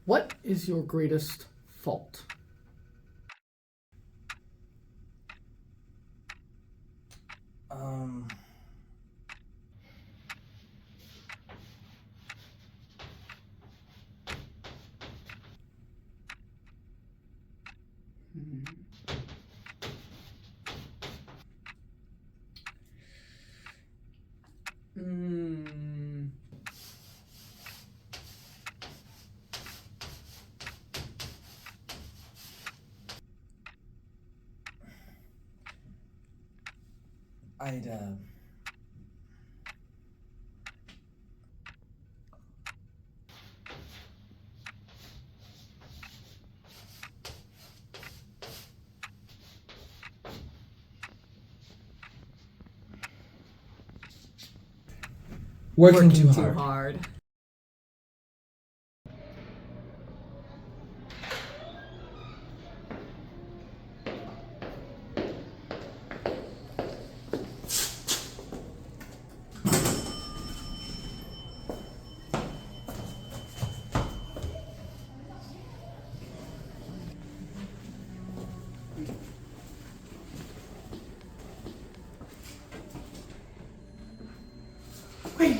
What is your greatest fault? Um... I'd Working too hard. Wait.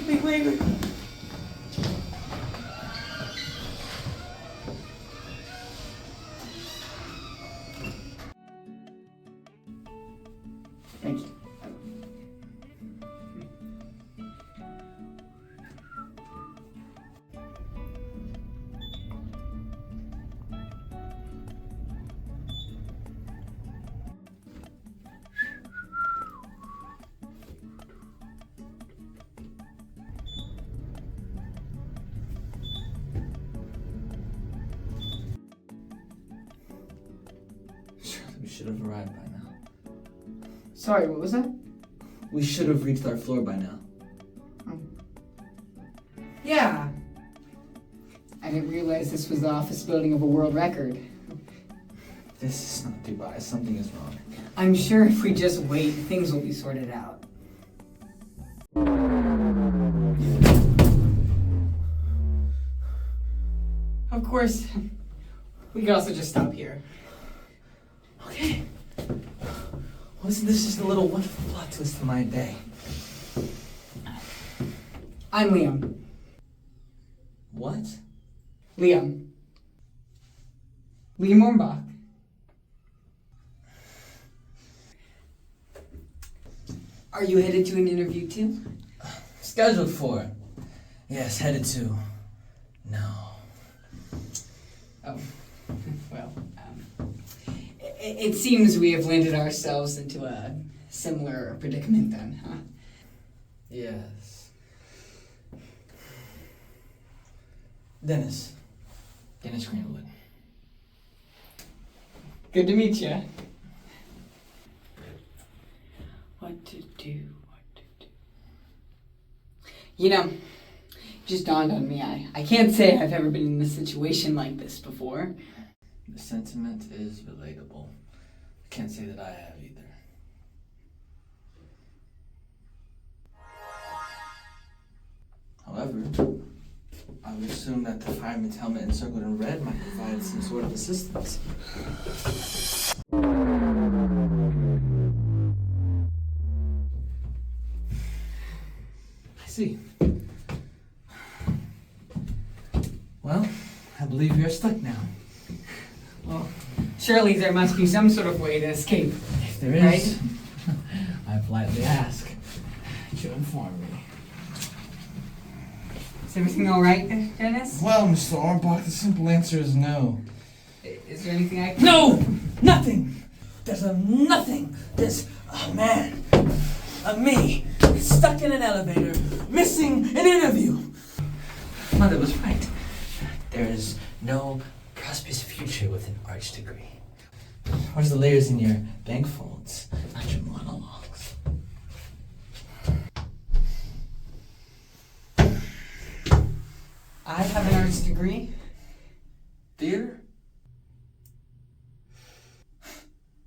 Thank you. We should have arrived by now. Sorry, what was that? We should have reached our floor by now. Yeah. I didn't realize this was the office building of a world record. This is not Dubai. Something is wrong. I'm sure if we just wait, things will be sorted out. Of course, we could also just stop here. Okay. Listen, this is a little wonderful plot twist to my day. I'm Liam. What? Liam. Liam Ormbach. Are you headed to an interview too? Scheduled for. Yes, headed to. No. Oh, well, it seems we have landed ourselves into a similar predicament then, huh? Yes. Dennis Greenwood. Good to meet you. What to do. You know, just dawned on me, I can't say I've ever been in a situation like this before. The sentiment is relatable. I can't say that I have either. However, I would assume that the fireman's helmet encircled in red might provide some sort of assistance. I see. Well, I believe you're stuck now. Well, surely there must be some sort of way to escape. If there is, Right? I politely ask to inform me. Is everything alright, Dennis? Well, Mr. Ormbach, the simple answer is no. Is there anything I can... No! Nothing! There's a nothing! There's a man, a me, stuck in an elevator, missing an interview. Mother was right. There is no prosperous future with an arts degree. Where's the layers in your bank folds, not your monologues? I have an arts degree. Theater?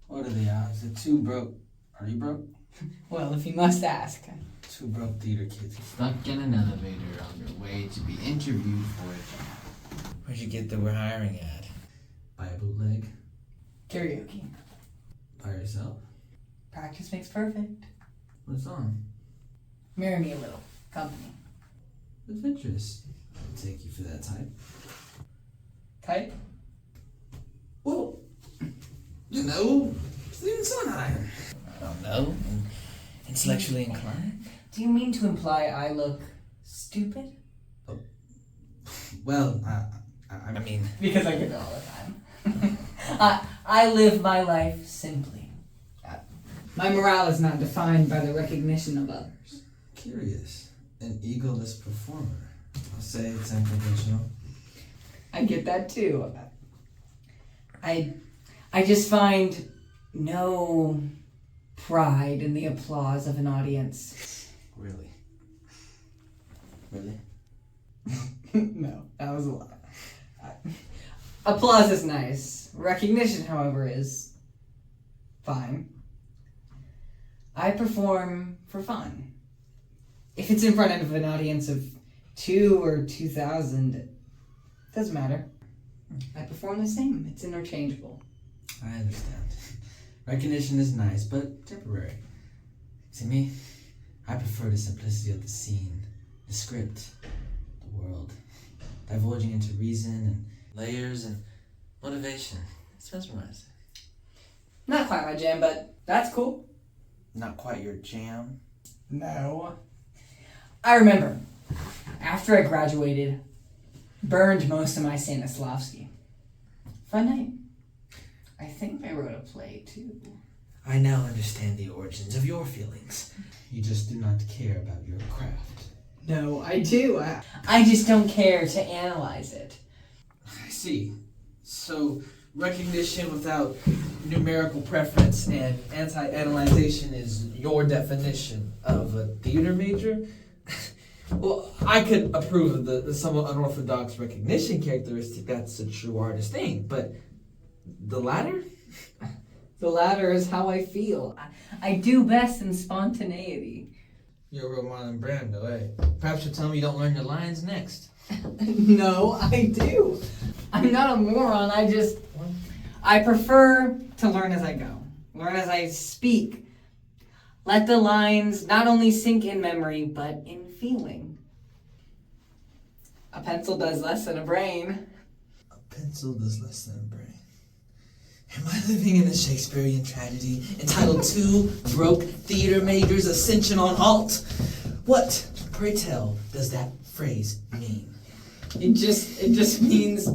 What are the odds? The two broke. Are you broke? Well, if you must ask. Two broke theater kids stuck in an elevator on their way to be interviewed for a job. Where'd you get that we're hiring at? By a bootleg? Karaoke. By yourself? Practice makes perfect. What song? Marry me a little. Company. Adventurous. I'll take you for that type. Type? Well, you know, Stephen Sondheim. I don't know. Intellectually inclined? Do you mean to imply I look stupid? Well, I mean... Because I get it all the time. I live my life simply. My morale is not defined by the recognition of others. Curious. An egoless performer. I'll say it's unconventional. I get that too. I just find no pride in the applause of an audience. Really? Really? No, that was a lot. Applause is nice. Recognition, however, is fine. I perform for fun. If it's in front of an audience of 2 or 2,000, it doesn't matter. I perform the same. It's interchangeable. I understand. Recognition is nice, but temporary. To me, I prefer the simplicity of the scene, the script, the world, divulging into reason and layers and motivation. It's mesmerizing. Not quite my jam, but that's cool. Not quite your jam? No. I remember, after I graduated, burned most of my Stanislavski. Fun night. I think I wrote a play, too. I now understand the origins of your feelings. You just do not care about your craft. No, I do. I just don't care to analyze it. I see. So, recognition without numerical preference and anti-analyzation is your definition of a theater major? Well, I could approve of the somewhat unorthodox recognition characteristic. That's a true artist thing, but the latter? The latter is how I feel. I do best in spontaneity. You're a real Marlon Brando, eh? Perhaps you'll tell me you don't learn your lines next. No, I do. I'm not a moron. I prefer to learn as I go. Learn as I speak. Let the lines not only sink in memory, but in feeling. A pencil does less than a brain. A pencil does less than a brain. Am I living in a Shakespearean tragedy entitled Two Broke Theater Majors Ascension on Halt? What, pray tell, does that phrase mean? It just means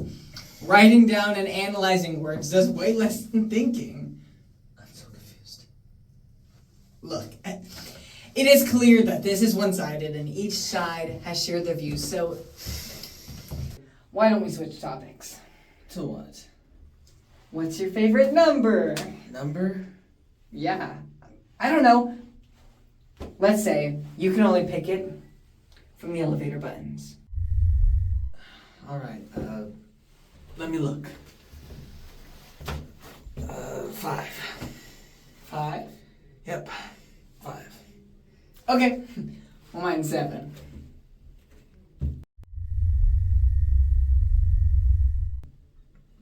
writing down and analyzing words does way less than thinking. I'm so confused. Look, it is clear that this is one-sided and each side has shared their views, so why don't we switch topics? To what? What's your favorite number? Number? Yeah, I don't know. Let's say you can only pick it from the elevator buttons. Alright, let me look. 5. 5? Yep, 5. Okay, well mine's 7.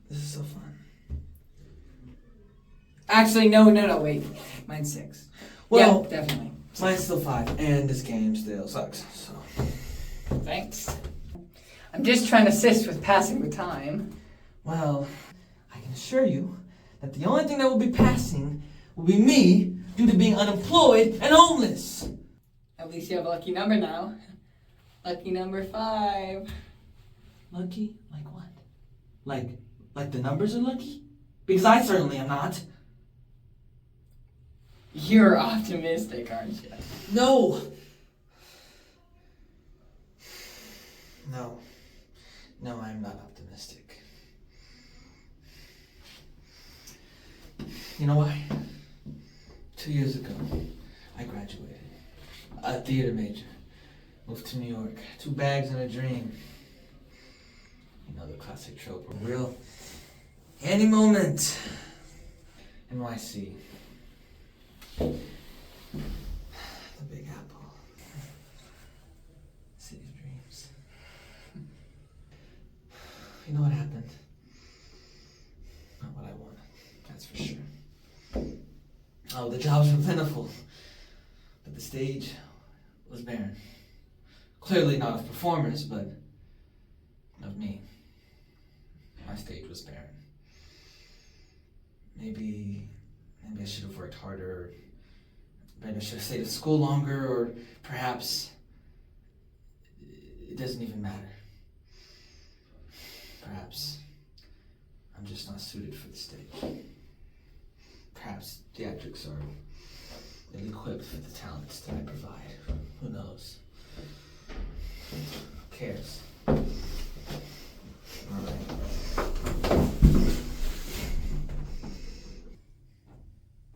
This is so fun. Actually, no, wait. Mine's 6. Well, yeah, definitely. Mine's still 5, and this game still sucks, so. Thanks. I'm just trying to assist with passing the time. Well, I can assure you that the only thing that will be passing will be me due to being unemployed and homeless. At least you have a lucky number now. Lucky number 5. Lucky? Like what? Like the numbers are lucky? Because I certainly am not. You're optimistic, aren't you? No. No, I'm not optimistic. You know why? 2 years ago, I graduated. A theater major. Moved to New York. 2 bags and a dream. You know the classic trope. A real handy moment. NYC. The Big Apple. City of Dreams. You know, for sure. Oh, the jobs were plentiful, but the stage was barren. Clearly not of performers, but of me. My stage was barren. Maybe I should have worked harder, maybe I should have stayed at school longer, or perhaps it doesn't even matter. Perhaps I'm just not suited for the stage. Perhaps theatrics are ill-equipped for the talents that I provide. Who knows? Who cares? Alright.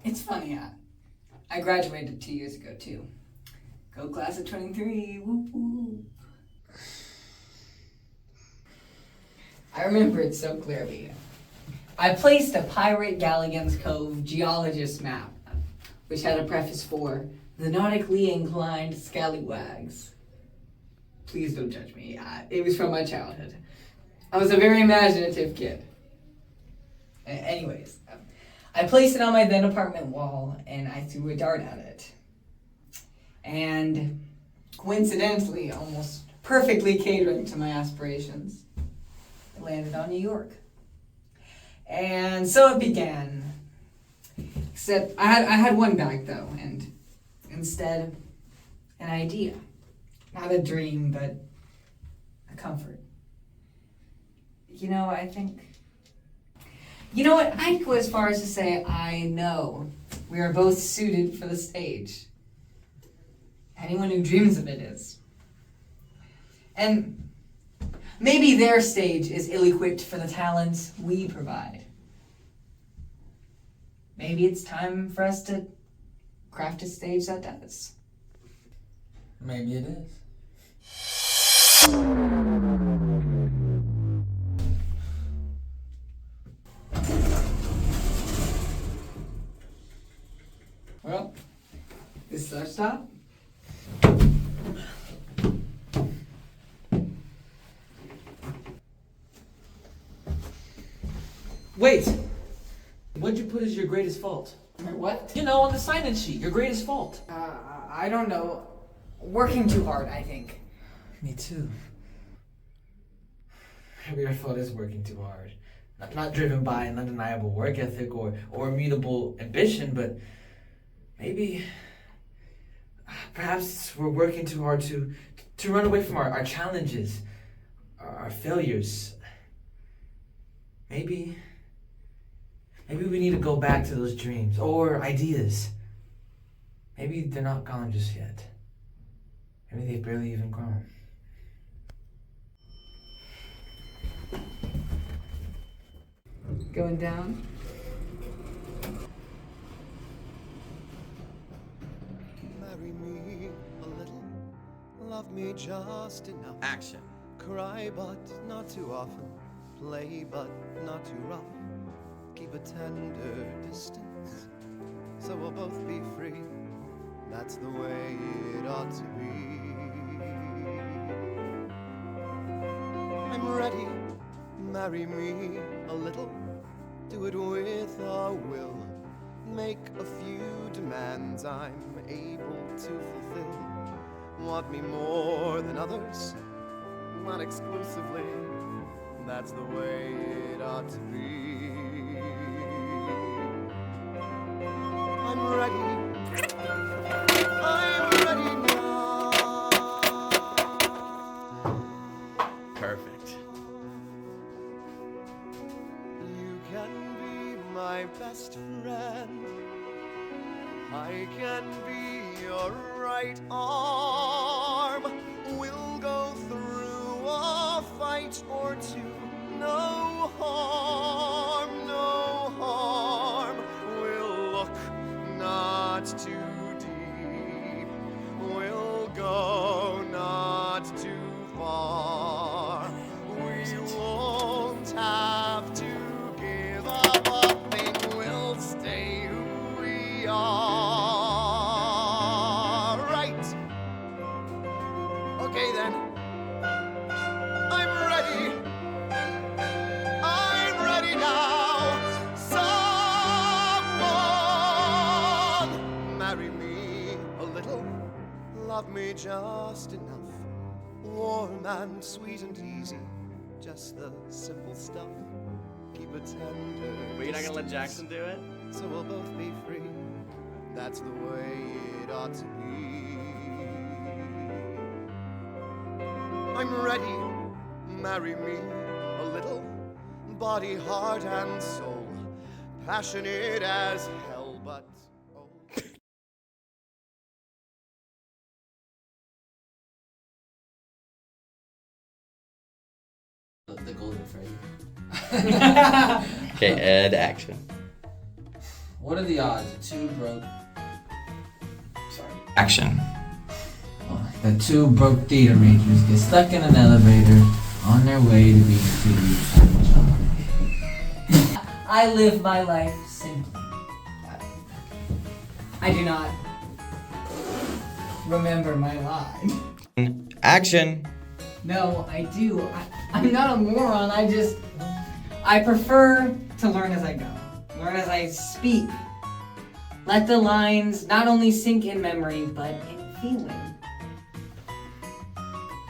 It's funny, I graduated 2 years ago too. Go class of 23, whoop whoop. I remember it so clearly. I placed a Pirate Galligan's Cove geologist map, which had a preface for the nautically inclined scallywags. Please don't judge me. It was from my childhood. I was a very imaginative kid. Anyways, I placed it on my then apartment wall and I threw a dart at it. And coincidentally, almost perfectly catering to my aspirations, it landed on New York. And so it began. Except I had one back though, and instead an idea. Not a dream, but a comfort. You know what? I'd go as far as to say I know we are both suited for the stage. Anyone who dreams of it is. And maybe their stage is ill-equipped for the talents we provide. Maybe it's time for us to craft a stage that does. Maybe it is. Well, this is our stop. Wait! What'd you put as your greatest fault? What? You know, on the sign-in sheet, your greatest fault. I don't know. Working too hard, I think. Me too. Maybe our fault is working too hard. Not driven by an undeniable work ethic or immutable ambition, but maybe perhaps we're working too hard to run away from our challenges, our failures. Maybe we need to go back to those dreams or ideas. Maybe they're not gone just yet. Maybe they've barely even grown. Going down? Marry me a little, love me just enough. Action. Cry but not too often, play but not too rough. Keep a tender distance, so we'll both be free. That's the way it ought to be. I'm ready, marry me a little, do it with a will. Make a few demands I'm able to fulfill. Want me more than others, not exclusively. That's the way it ought to be. I'm ready. I'm ready now. Perfect. You can be my best friend. I can be your right arm. We'll go through a fight or two. No harm, no harm. We'll look not too deep. We'll go not too far. We won't have to give up a thing. We'll stay who we are. Right. Okay then. I'm ready. I'm ready now. So love me just enough. Warm and sweet and easy, just the simple stuff. Keep it tender. But you're not gonna let Jackson do it? So we'll both be free. That's the way it ought to be. I'm ready, marry me a little. Body, heart, and soul. Passionate as hell, but oh. The Golden Freddy. Okay, Ed, action. What are the odds? Two broke. Sorry. Action. The two broke theater majors get stuck in an elevator on their way to be introduced. I live my life simply. I do not remember my line. Action. No, I do. I'm not a moron. I prefer to learn as I go. Learn as I speak. Let the lines not only sink in memory, but in feeling.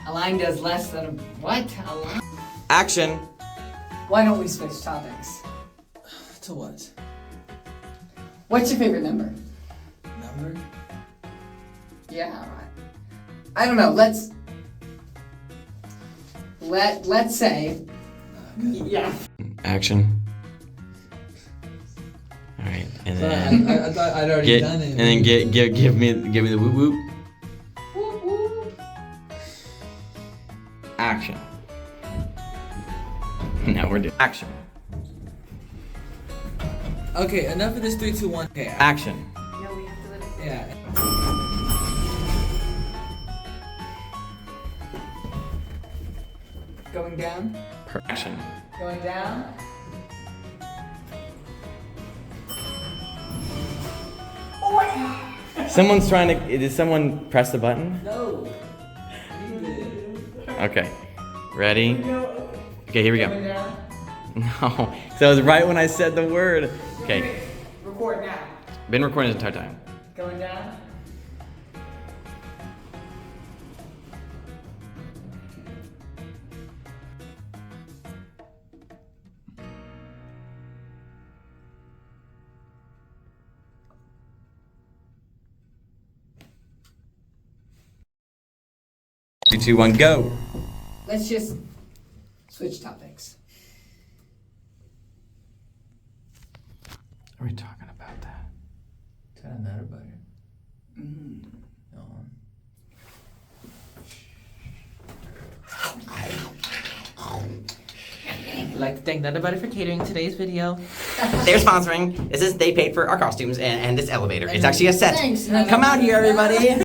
A line does less than a line? Action. Why don't we switch topics? To what? What's your favorite number? Number? Yeah, I don't know. Let's say. Yeah. Action. All right, and Sorry, then I thought I'd already done it. and then give me the whoop whoop. Whoop, whoop. Action. Now we're doing action. Okay, enough of this 3, 2, 1. Okay. Action. No, we have to let it. Yeah. Going down. Action. Going down. Someone's trying to. Did someone press the button? No. You did. Okay. Ready? Okay, here we Going go. down. No, so it was right when I said the word. Okay, Record now. been recording this entire time. Going down. Three, two, one, go. Let's just switch topics. Are we talking about that? Kinda matter about it. No. I'd like to thank Nutty Buddy for catering today's video. They're sponsoring. They paid for our costumes and this elevator. It's actually a set. Thanks. Come out here, everybody.